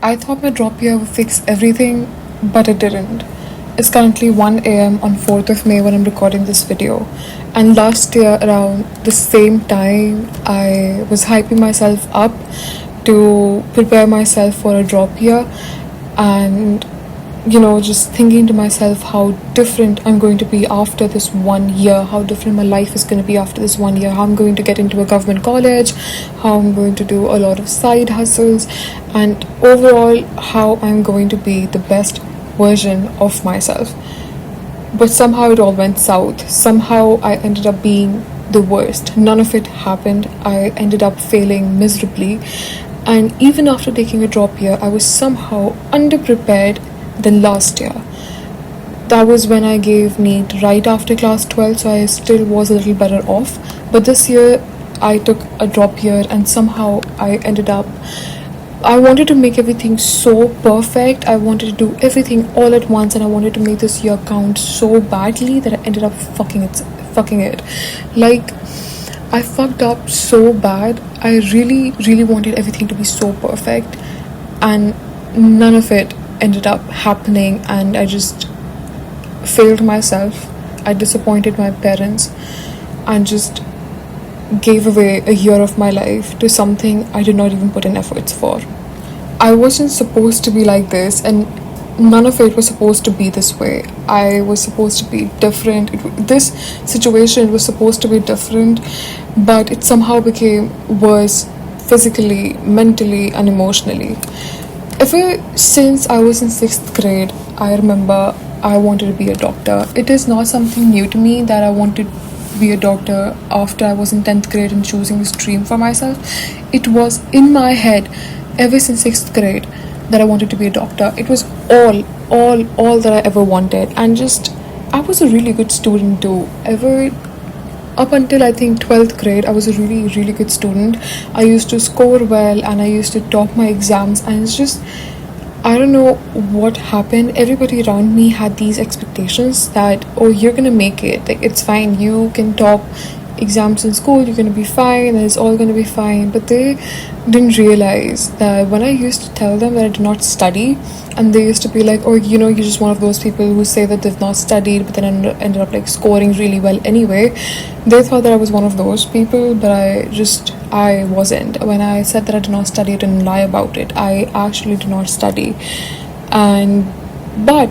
I thought my drop year would fix everything, but it didn't. It's currently 1 a.m. on 4th of May when I'm recording this video. And last year, around the same time, I was hyping myself up to prepare myself for a drop year, and just thinking to myself how different I'm going to be after this 1 year, how different my life is going to be after this 1 year, how I'm going to get into a government college, how I'm going to do a lot of side hustles, and overall, how I'm going to be the best version of myself. But somehow it all went south. Somehow I ended up being the worst. None of it happened. I ended up failing miserably. And even after taking a drop year, I was somehow underprepared than last year. That was when I gave NEET right after class 12, so I still was a little better off. But this year, I took a drop year and somehow I wanted to make everything so perfect. I wanted to do everything all at once, and I wanted to make this year count so badly that I ended up fucking it. Like, I fucked up so bad. I really, really wanted everything to be so perfect, and none of it ended up happening, and I just failed myself. I disappointed my parents and just gave away a year of my life to something I did not even put in efforts for. I wasn't supposed to be like this, and none of it was supposed to be this way. I was supposed to be different. This situation was supposed to be different, but it somehow became worse physically, mentally, and emotionally. Ever since I was in 6th grade, I remember I wanted to be a doctor. It is not something new to me that I wanted to be a doctor after I was in 10th grade and choosing the stream for myself. It was in my head ever since 6th grade that I wanted to be a doctor. It was all that I ever wanted. And just, I was a really good student too. Up until I think 12th grade, I was a really, really good student. I used to score well and I used to top my exams, and it's just, I don't know what happened. Everybody around me had these expectations that, oh, you're gonna make it. Like, it's fine. You can top exams in school. You're gonna be fine. And it's all gonna be fine. But they didn't realize that when I used to tell them that I did not study, and they used to be like, oh, you're just one of those people who say that they've not studied, but then ended up like scoring really well anyway. They thought that I was one of those people, but I wasn't. When I said that I did not study, I didn't lie about it. I actually did not study. But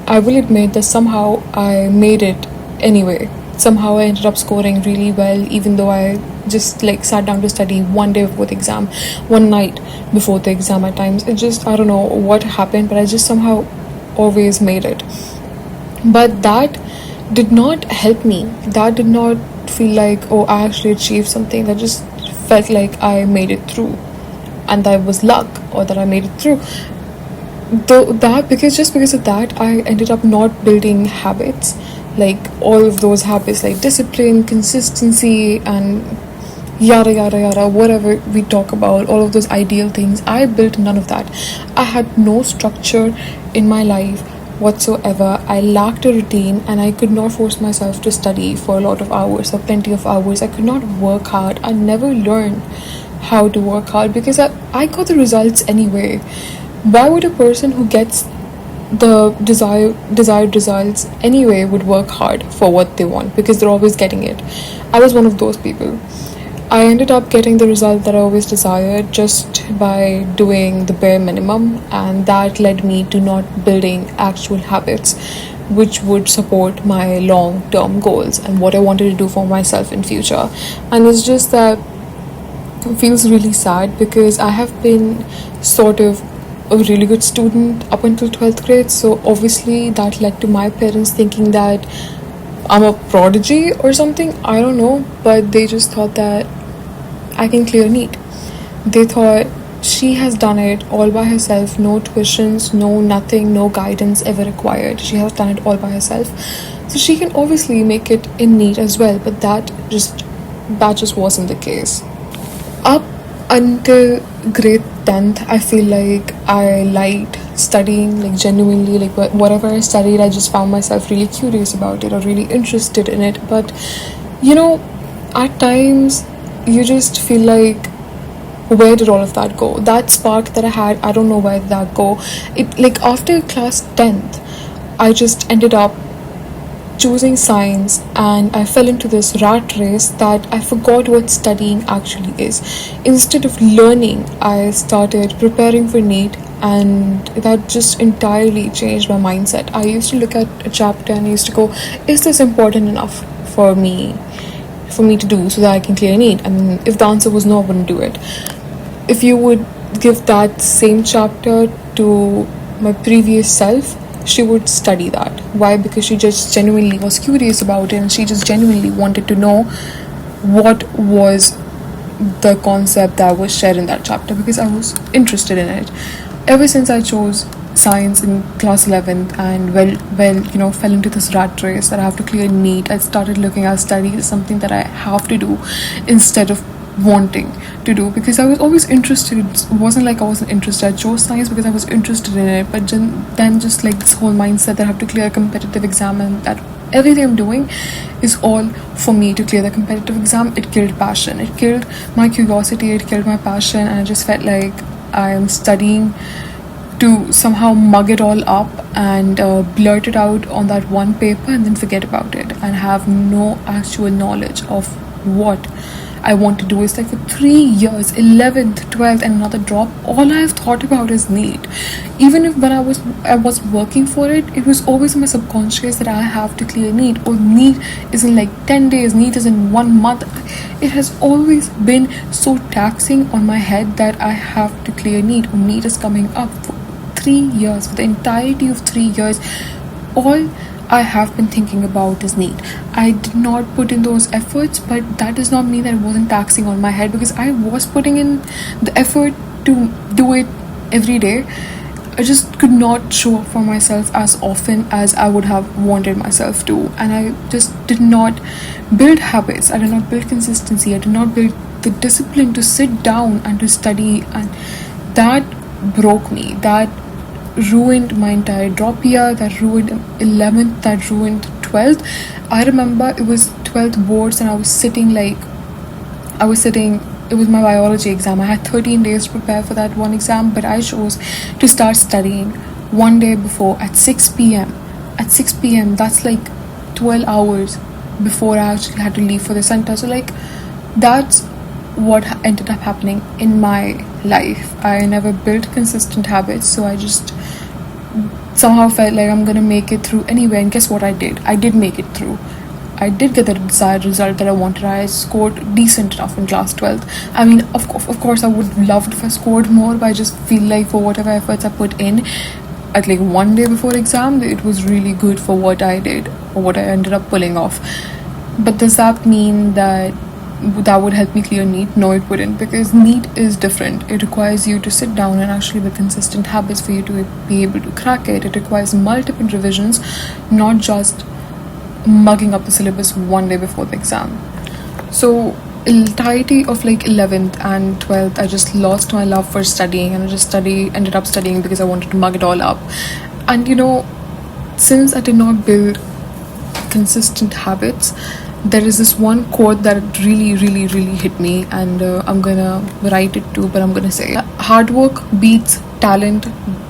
I will admit that somehow I made it anyway. Somehow I ended up scoring really well, even though I just like sat down to study one day before the exam, one night before the exam at times. It just, I don't know what happened, but I just somehow always made it. But that did not help me. That did not feel like, oh, I actually achieved something. That just felt like I made it through, and that was luck, or that I made it through. Because of that, I ended up not building habits, like all of those habits, like discipline, consistency, and yada yada yada, whatever we talk about, all of those ideal things. I built none of that. I had no structure in my life whatsoever. I lacked a routine, and I could not force myself to study for a lot of hours or plenty of hours. I could not work hard. I never learned how to work hard because I got the results anyway. Why would a person who gets the desired results anyway would work hard for what they want, because they're always getting it? I was one of those people. I ended up getting the result that I always desired just by doing the bare minimum, and that led me to not building actual habits which would support my long-term goals and what I wanted to do for myself in future. And it's just that it feels really sad, because I have been sort of a really good student up until 12th grade, so obviously that led to my parents thinking that I'm a prodigy or something. I don't know, but they just thought that I can clear NEET. They thought she has done it all by herself, no tuitions, no nothing, no guidance ever required. She has done it all by herself, so she can obviously make it in NEET as well. But that just wasn't the case. Up until grade 10th, I feel like I liked studying, like genuinely, like whatever I studied, I just found myself really curious about it or really interested in it. But at times you just feel like where did all of that go? That spark that I had, I don't know where did that go. It, like, after class 10th, I just ended up choosing science, and I fell into this rat race that I forgot what studying actually is. Instead of learning, I started preparing for NEET, and that just entirely changed my mindset. I used to look at a chapter and I used to go, is this important enough for me to do so that I can clear NEET? And if the answer was no, I wouldn't do it. If you would give that same chapter to my previous self, she would study that. Why? Because she just genuinely was curious about it, and she just genuinely wanted to know what was the concept that was shared in that chapter, because I was interested in it. Ever since I chose science in class 11th and fell into this rat race that I have to clear NEET, I started looking at study as something that I have to do instead of wanting to do, because I was always interested. It wasn't like I wasn't interested. I chose science because I was interested in it, but then just like this whole mindset that I have to clear a competitive exam and that everything I'm doing is all for me to clear the competitive exam, it killed passion. It killed my curiosity, it killed my passion, and I just felt like I am studying to somehow mug it all up and blurt it out on that one paper and then forget about it and have no actual knowledge of what I want to do. Is like for 3 years, 11th, 12th, and another drop, all I've thought about is NEET. Even if when I was working for it, it was always in my subconscious that I have to clear NEET, or NEET is in like 10 days, NEET is in 1 month. It has always been so taxing on my head that I have to clear NEET, or NEET is coming up. For 3 years, for the entirety of 3 years, all I have been thinking about is NEET. I did not put in those efforts, but that does not mean that it wasn't taxing on my head, because I was putting in the effort to do it every day. I just could not show up for myself as often as I would have wanted myself to, and I just did not build habits. I did not build consistency. I did not build the discipline to sit down and to study, and that broke me. That ruined my entire drop year, that ruined 11th, that ruined 12th. I remember it was 12th boards, and I was sitting, it was my biology exam. I had 13 days to prepare for that one exam, but I chose to start studying one day before at 6 p.m. At 6 p.m, that's like 12 hours before I actually had to leave for the center. So like, that's what ended up happening in my life. I never built consistent habits, so I just somehow felt like I'm gonna make it through anyway, and guess what I did? I did make it through. I did get the desired result that I wanted. I scored decent enough in class 12th. I mean, of course, I would love if I scored more, but I just feel like for whatever efforts I put in, at like one day before exam, it was really good for what I did, or what I ended up pulling off. But does that mean that would help me clear NEET? No, it wouldn't, because NEET is different. It requires you to sit down and actually build consistent habits for you to be able to crack it. It requires multiple revisions, not just mugging up the syllabus one day before the exam. So entirety of like 11th and 12th, I just lost my love for studying, and I just ended up studying because I wanted to mug it all up. And since I did not build consistent habits, there is this one quote that really, really, really hit me, and I'm gonna write it too, but I'm gonna say, hard work beats talent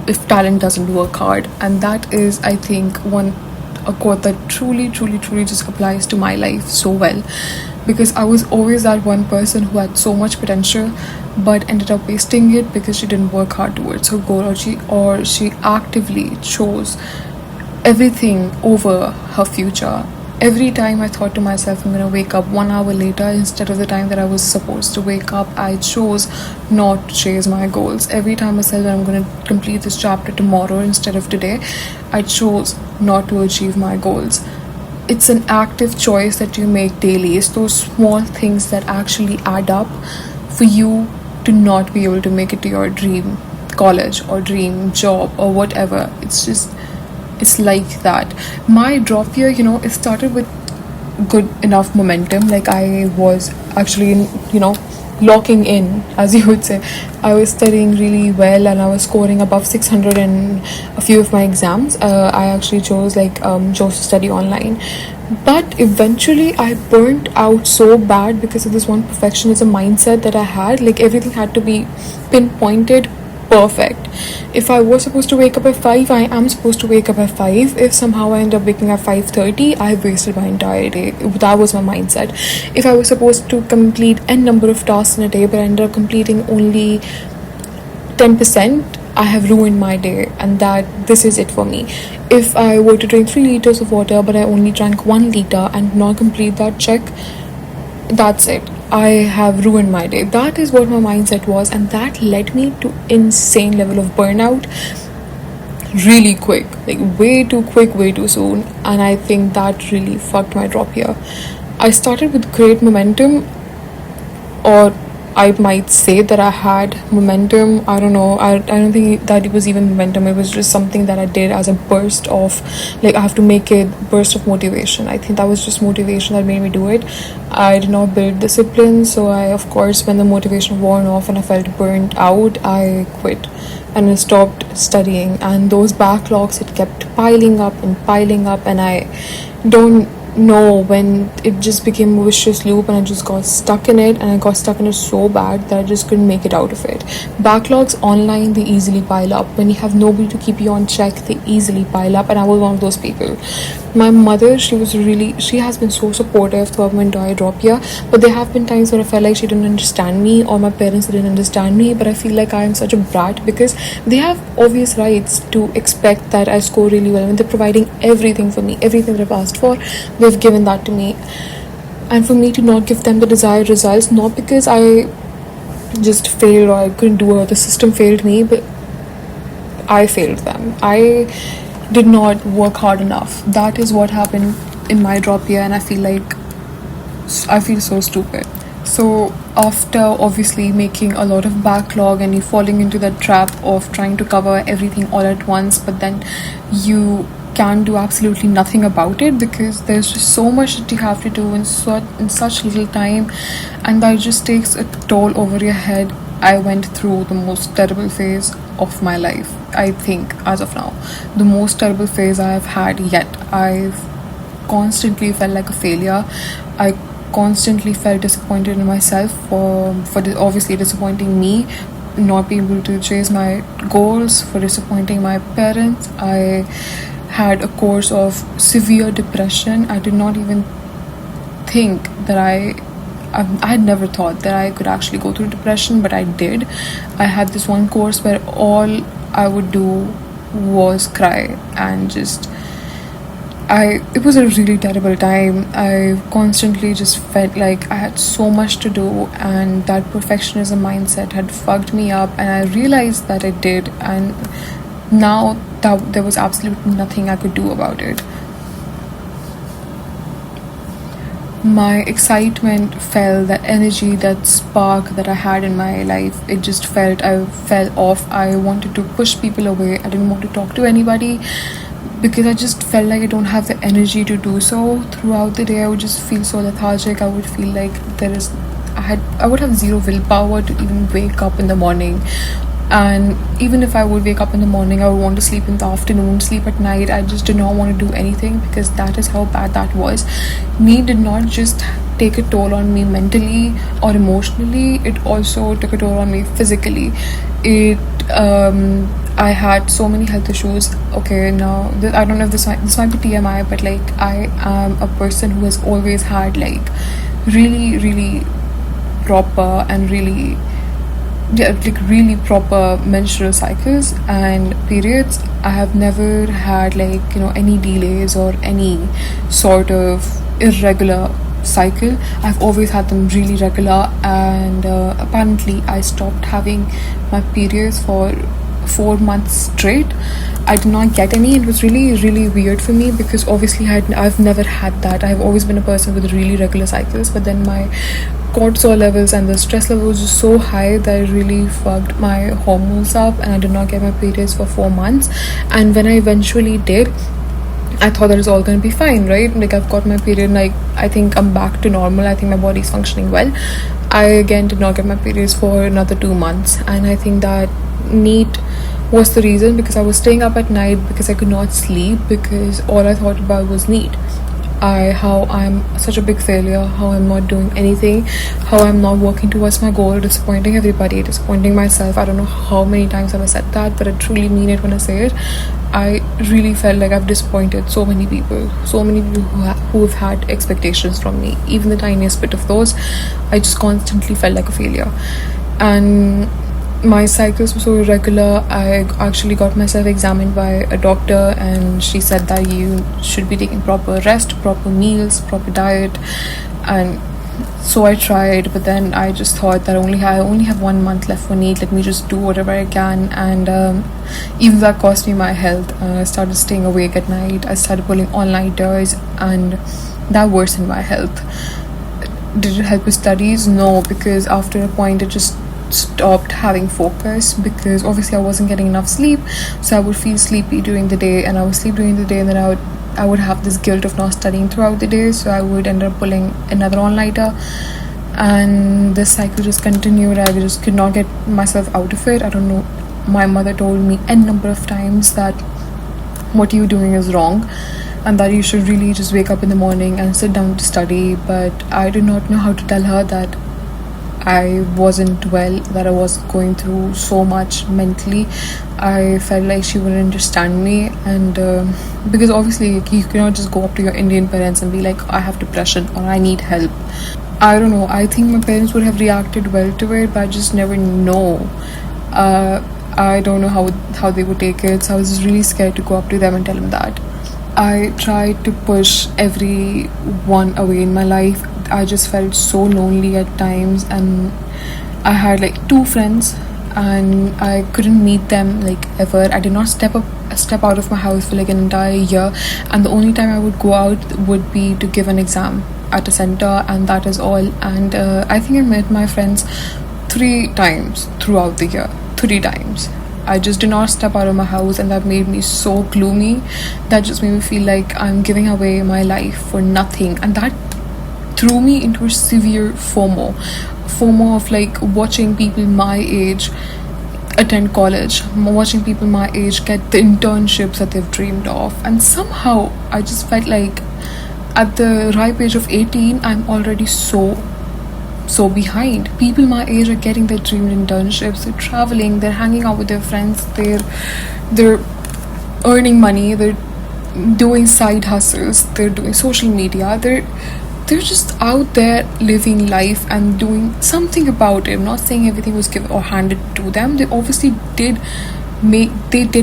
if talent doesn't work hard. And that is, I think, a quote that truly, truly, truly just applies to my life so well, because I was always that one person who had so much potential but ended up wasting it because she didn't work hard towards her goal, or she actively chose everything over her future. Every time I thought to myself, I'm gonna wake up 1 hour later instead of the time that I was supposed to wake up, I chose not to chase my goals. Every time I said that I'm gonna complete this chapter tomorrow instead of today, I chose not to achieve my goals. It's an active choice that you make daily. It's those small things that actually add up for you to not be able to make it to your dream college or dream job or whatever. It's like that. My drop year, it started with good enough momentum. Like, I was actually, locking in, as you would say. I was studying really well, and I was scoring above 600 in a few of my exams. I actually chose to study online, But eventually I burnt out so bad because of this one perfectionism mindset that I had. Like everything had to be pinpointed perfect. If I was supposed to wake up at 5, I am supposed to wake up at 5. If somehow I end up waking up 5:30, I've wasted my entire day. That was my mindset. If I was supposed to complete n number of tasks in a day but I ended up completing only 10%, I have ruined my day, and that this is it for me. If I were to drink 3 liters of water but I only drank 1 liter and not complete that check, that's it. I have ruined my day. That is what my mindset was, and that led me to insane level of burnout really quick, like way too quick, way too soon. And I think that really fucked my drop here. I started with great momentum, or I might say that I had momentum. I don't know. I don't think that it was even momentum. It was just something that I did as a burst of, like, I have to make it burst of motivation. I think that was just motivation that made me do it. I did not build discipline. So I, of course, when the motivation worn off and I felt burnt out, I quit and I stopped studying. And those backlogs, it kept piling up and piling up. And I don't know when it just became a vicious loop and I just got stuck in it, and I got stuck in it so bad that I just couldn't make it out of it. Backlogs online, they easily pile up. When you have nobody to keep you on check, they easily pile up, and I was one of those people. My mother, she has been so supportive throughout my entire drop year, but there have been times where I felt like she didn't understand me, or my parents didn't understand me. But I feel like I am such a brat because they have obvious rights to expect that I score really well, and they're providing everything for me, everything that I've asked for, they've given that to me. And for me to not give them the desired results, not because I just failed or I couldn't do it or the system failed me, but I failed them. I did not work hard enough. That is what happened in my drop year, and I feel so stupid. So after obviously making a lot of backlog and you falling into that trap of trying to cover everything all at once, but then you can do absolutely nothing about it because there's just so much that you have to do in such little time, and that just takes a toll over your head. I went through the most terrible phase of my life. I think as of now, the most terrible phase I have had yet. I've constantly felt like a failure. I constantly felt disappointed in myself for obviously disappointing me, not being able to chase my goals, for disappointing my parents. I had a course of severe depression. I did not even think that I had never thought that I could actually go through depression, but I did. I had this one course where all I would do was cry and just it was a really terrible time. I constantly just felt like I had so much to do, and that perfectionism mindset had fucked me up, and I realized that it did, and now that there was absolutely nothing I could do about it. My excitement fell, that energy, that spark that I had in my life, it just felt I fell off. I wanted to push people away. I didn't want to talk to anybody because I just felt like I don't have the energy to do so. Throughout the day I would just feel so lethargic. I would feel like I would have zero willpower to even wake up in the morning. And even if I would wake up in the morning, I would want to sleep in the afternoon, sleep at night. I just did not want to do anything because that is how bad that was. NEET did not just take a toll on me mentally or emotionally, it also took a toll on me physically. I had so many health issues. Okay, now I don't know if this might be TMI, but like I am a person who has always had like really, really proper and really proper menstrual cycles and periods. I have never had any delays or any sort of irregular cycle. I've always had them really regular, and apparently I stopped having my periods for 4 months straight. I did not get any. It was really, really weird for me because obviously I've never had that. I've always been a person with really regular cycles, but then my cortisol levels and the stress level was just so high that it really fucked my hormones up, and I did not get my periods for 4 months. And when I eventually did, I thought that it's all going to be fine, right? Like I've got my period, like I think I'm back to normal. I think my body's functioning well. I again did not get my periods for another 2 months, and I think that NEET was the reason, because I was staying up at night because I could not sleep because all I thought about was NEET. how I'm such a big failure, how I'm not doing anything, how I'm not working towards my goal, disappointing everybody, disappointing myself. I don't know how many times have I said that, but I truly mean it when I say it. I really felt like I've disappointed so many people who have had expectations from me, even the tiniest bit of those. I just constantly felt like a failure, and my cycles were so irregular. I actually got myself examined by a doctor, and she said that you should be taking proper rest, proper meals, proper diet. And so I tried, but then I just thought that I only have 1 month left for NEET. Let me just do whatever I can. And even that cost me my health. I started staying awake at night. I started pulling all-nighters, and that worsened my health. Did it help with studies? No, because after a point it just stopped having focus, because obviously I wasn't getting enough sleep. So I would feel sleepy during the day, and I would sleep during the day, and then I would have this guilt of not studying throughout the day. So I would end up pulling another all-nighter, and this cycle just continued. I just could not get myself out of it. I don't know, my mother told me n number of times that what you're doing is wrong, and that you should really just wake up in the morning and sit down to study. But I did not know how to tell her that I wasn't well, that I was going through so much mentally. I felt like she wouldn't understand me, and because obviously you cannot just go up to your Indian parents and be like, I have depression or I need help. I don't know, I think my parents would have reacted well to it, but I just never know. I don't know how they would take it, so I was just really scared to go up to them and tell them that. I tried to push everyone away in my life. I just felt so lonely at times, and I had like 2 friends, and I couldn't meet them like ever. I did not step out of my house for like an entire year, and the only time I would go out would be to give an exam at a center, and that is all. And I think I met my friends 3 times throughout the year. 3 times. I just did not step out of my house, and that made me so gloomy. That just made me feel like I'm giving away my life for nothing, and that threw me into a severe FOMO of like watching people my age attend college, watching people my age get the internships that they've dreamed of. And somehow I just felt like at the ripe age of 18 I'm already so behind. People my age are getting their dreamed internships, they're traveling, they're hanging out with their friends, they're earning money, they're doing side hustles, they're doing social media, they're just out there living life and doing something about it. I'm not saying everything was given or handed to them. They obviously did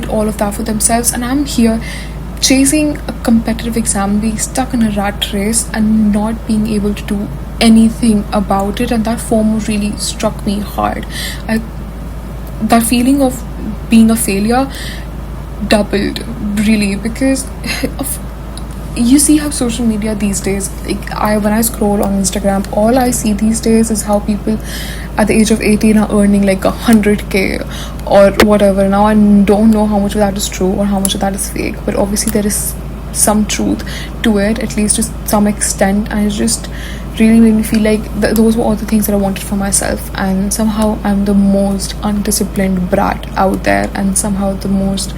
all of that for themselves, and I'm here chasing a competitive exam, being stuck in a rat race and not being able to do anything about it. And that FOMO really struck me hard. That feeling of being a failure doubled, really, because of, you see how social media these days, like when I scroll on Instagram, all I see these days is how people at the age of 18 are earning like 100k or whatever. Now I don't know how much of that is true or how much of that is fake, but obviously there is some truth to it, at least to some extent. And it just really made me feel like those were all the things that I wanted for myself, and somehow I'm the most undisciplined brat out there, and somehow the most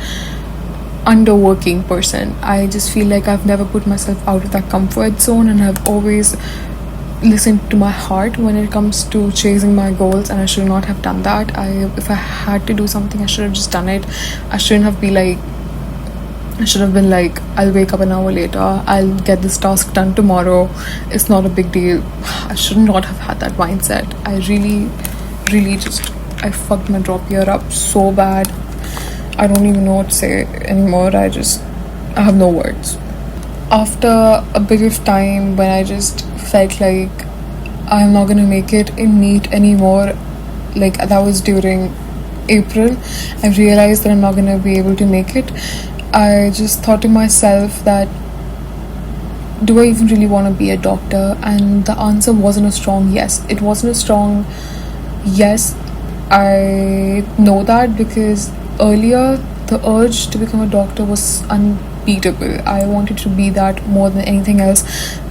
underworking person. I just feel like I've never put myself out of that comfort zone, and I've always listened to my heart when it comes to chasing my goals, and I should not have done that. If I had to do something, I should have just done it. I should have been like, I'll wake up an hour later, I'll get this task done tomorrow, it's not a big deal. I should not have had that mindset. I really just, I fucked my drop year up so bad. I don't even know what to say anymore. I have no words. After a bit of time when I just felt like I'm not gonna make it in NEET anymore, like that was during April, I realized that I'm not gonna be able to make it. I just thought to myself that, do I even really want to be a doctor? And the answer wasn't a strong yes. It wasn't a strong yes. I know that because earlier the urge to become a doctor was unbeatable. I wanted to be that more than anything else,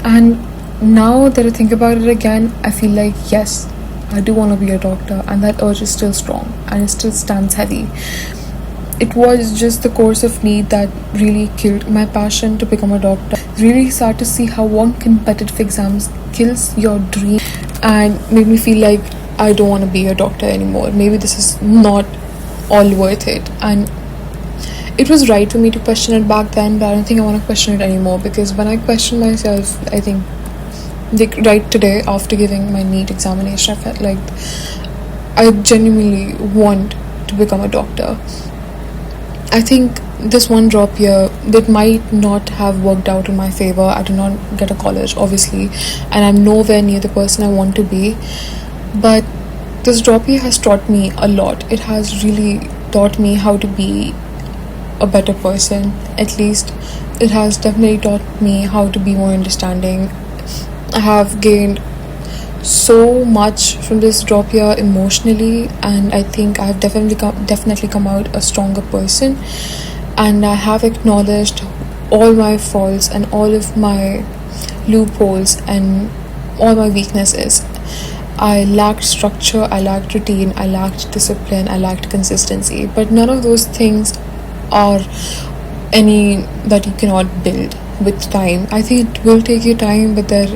and now that I think about it again, I feel like yes, I do want to be a doctor, and that urge is still strong and it still stands heavy. it was just the course of NEET that really killed my passion to become a doctor. Really sad to see how one competitive exams kills your dream and made me feel like I don't want to be a doctor anymore. Maybe this is not all worth it. And it was right for me to question it back then, but I don't think I want to question it anymore, because when I question myself, I think like right today after giving my NEET examination, I felt like I genuinely want to become a doctor. I think this one drop year that might not have worked out in my favor. I did not get a college, obviously, and I'm nowhere near the person I want to be. But this drop year has taught me a lot. It has really taught me how to be a better person. At least it has definitely taught me how to be more understanding. I have gained so much from this drop year emotionally, and I think I've definitely come out a stronger person, and I have acknowledged all my faults and all of my loopholes and all my weaknesses. I lacked structure, I lacked routine, I lacked discipline, I lacked consistency, but none of those things are any that you cannot build with time. I think it will take you time, but there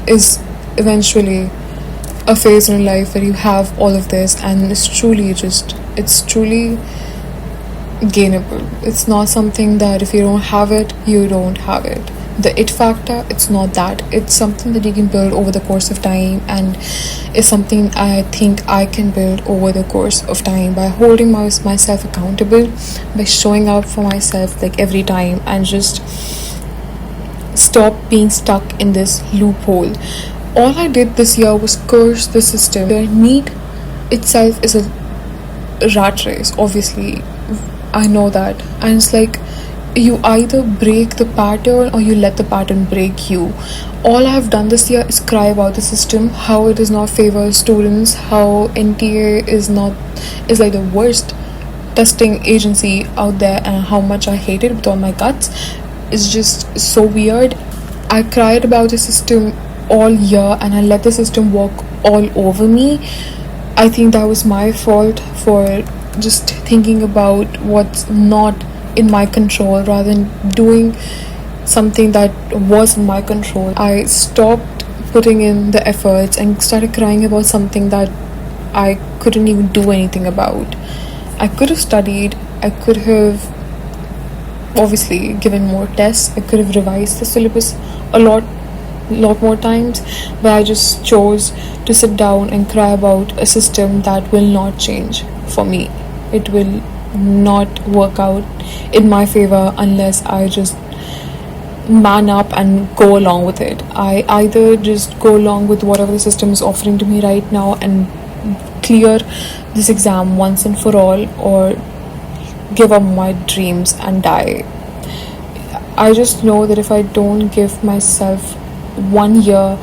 is eventually a phase in life where you have all of this, and it's truly gainable. It's not something that if you don't have it, you don't have it. The it factor, it's not that. It's something that you can build over the course of time, and it's something I think I can build over the course of time by holding myself accountable, by showing up for myself like every time, and just stop being stuck in this loophole. All I did this year was curse the system. The NEET itself is a rat race, obviously. I know that. And it's like you either break the pattern or you let the pattern break you. All I have done this year is cry about the system, how it does not favor students, how NTA is like the worst testing agency out there, and how much I hate it with all my guts. It's just so weird. I cried about the system all year, and I let the system walk all over me. I think that was my fault for just thinking about what's not in my control rather than doing something that was in my control. I stopped putting in the efforts and started crying about something that I couldn't even do anything about. I could have studied, I could have obviously given more tests, I could have revised the syllabus a lot more times, but I just chose to sit down and cry about a system that will not change for me. It will not work out in my favor unless I just man up and go along with it. I either just go along with whatever the system is offering to me right now and clear this exam once and for all, or give up my dreams and die. I just know that if I don't give myself 1 year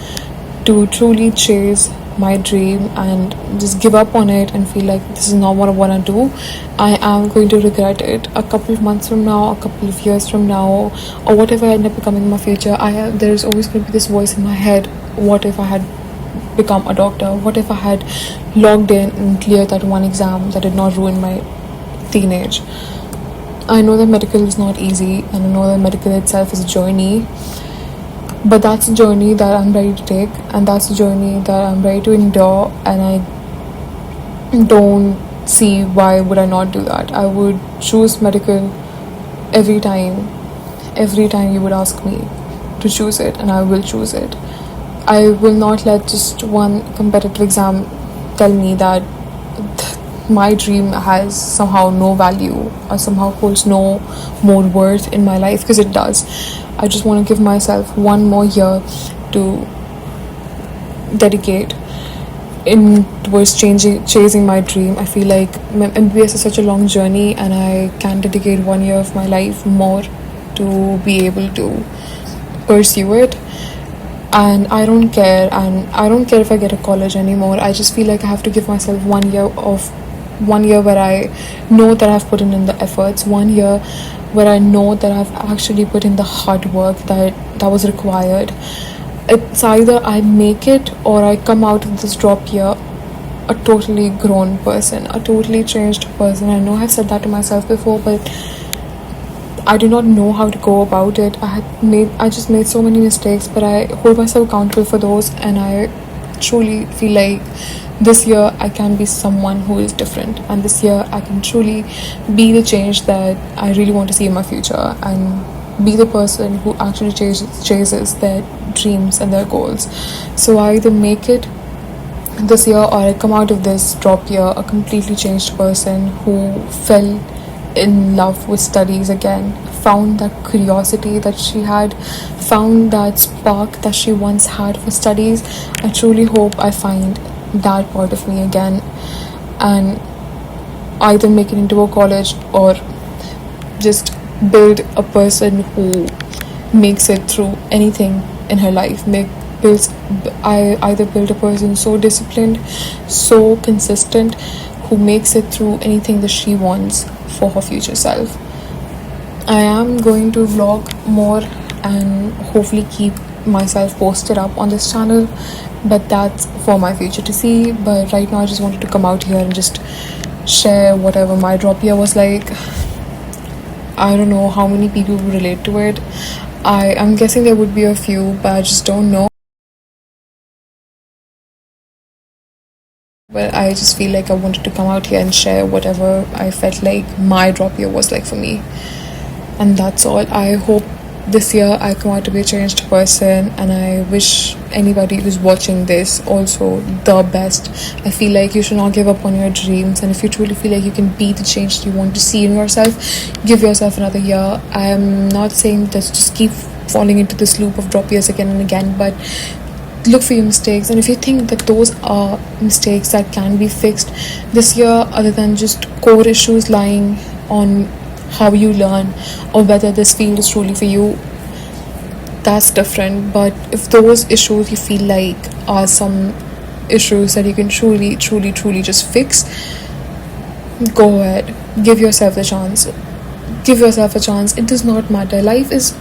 to truly chase my dream and just give up on it and feel like this is not what I want to do, I am going to regret it a couple of months from now, a couple of years from now, or whatever I end up becoming in my future. There's always going to be this voice in my head: what if I had become a doctor? What if I had logged in and cleared that one exam that did not ruin my teenage? I know that medical is not easy, and I know that medical itself is a journey, but that's a journey that I'm ready to take, and that's a journey that I'm ready to endure, and I don't see why would I not do that. I would choose medical every time you would ask me to choose it, and I will choose it. I will not let just one competitive exam tell me that my dream has somehow no value or somehow holds no more worth in my life, because it does. I just want to give myself 1 more year to dedicate in towards chasing my dream. I feel like MBBS is such a long journey, and I can dedicate 1 year of my life more to be able to pursue it. And I don't care if I get a college anymore. I just feel like I have to give myself 1 year where I know that I've put in the efforts, 1 year where I know that I've actually put in the hard work that was required. It's either I make it or I come out of this drop year a totally grown person, a totally changed person. I know I've said that to myself before, but I do not know how to go about it. I just made so many mistakes, but I hold myself accountable for those, and I truly feel like this year I can be someone who is different, and this year I can truly be the change that I really want to see in my future, and be the person who actually chases their dreams and their goals. So I either make it this year, or I come out of this drop year a completely changed person who fell in love with studies again, found that curiosity that she had, found that spark that she once had for studies. I truly hope I find that part of me again, and either make it into a college or just build a person who makes it through anything in her life. I either build a person so disciplined, so consistent, who makes it through anything that she wants for her future self. I am going to vlog more and hopefully keep myself posted up on this channel, but that's for my future to see. But right now I just wanted to come out here and just share whatever my drop year was like. I don't know how many people will relate to it. I'm guessing there would be a few, but I just don't know. But I just feel like I wanted to come out here and share whatever I felt like my drop year was like for me. And that's all. I hope this year I come out to be a changed person, and I wish anybody who's watching this also the best. I feel like you should not give up on your dreams, and if you truly feel like you can be the change you want to see in yourself, give yourself another year. I am not saying that just keep falling into this loop of drop years again and again, but look for your mistakes, and if you think that those are mistakes that can be fixed this year, other than just core issues lying on how you learn or whether this field is truly for you, that's different. But if those issues you feel like are some issues that you can truly just fix, go ahead, give yourself a chance. It does not matter. Life is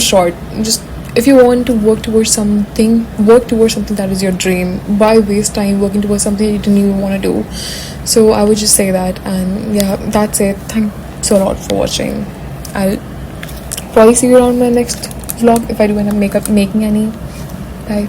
short. Just if you want to work towards something that is your dream. Why waste time working towards something you didn't even want to do? So I would just say that. And yeah, that's it. Thanks a lot for watching. I'll probably see you around my next vlog if I do end up making any. Bye.